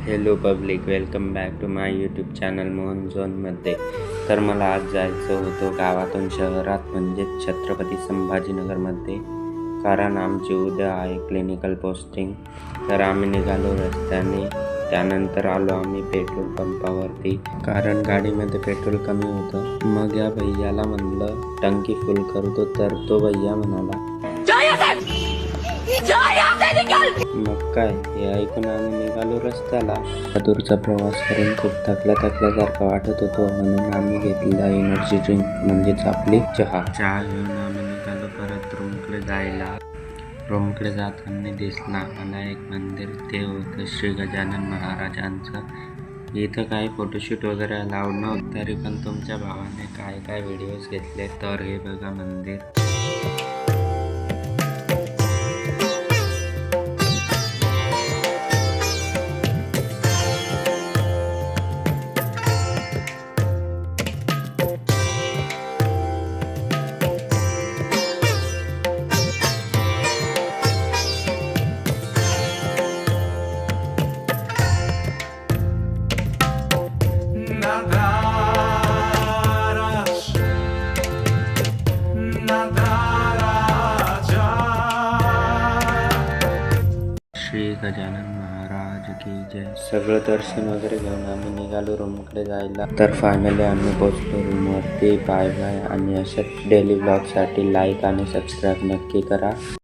Hello public, welcome back to my YouTube channel Mohan झोनमध्ये. तर मला आज जायचं होतं गावातून शहरात म्हणजेच छत्रपती संभाजीनगरमध्ये, कारण आमची उद्या आहे क्लिनिकल पोस्टिंग. तर आम्ही निघालो रस्त्याने. त्यानंतर आलो आम्ही पेट्रोल पंपावरती, कारण गाडीमध्ये पेट्रोल कमी होतं. मग या भैयाला म्हणलं टंकी फुल करतो, तर तो भैया म्हणाला मग काय, हे ऐकून आम्ही निघालो रस्त्याला. दूरचा प्रवास करून खूप थकल्यासारखं वाटत होतो, म्हणून आम्ही घेतलेला एनर्जी ड्रिंक म्हणजेच आपली चहा घेऊन आम्ही निघालो परत रूमकडे जायला. रूमकडे जाताना दिसला मला एक मंदिर, ते होतं श्री गजानन महाराजांचं. इथं काही फोटोशूट वगैरे अलाउड नव्हतं, तरी पण तुमच्या भावाने काय काय व्हिडिओज घेतले. तर हे बघा मंदिर. श्री गजानन महाराज की जय. सगळं दर्शन वगैरे घेऊन आम्ही निघालो रूमकडे जायला. तर फायनली आम्ही पोहोचलो रूमवरती. Bye bye. आणि अशाच डेली ब्लॉगसाठी लाईक आणि सबस्क्राईब नक्की करा.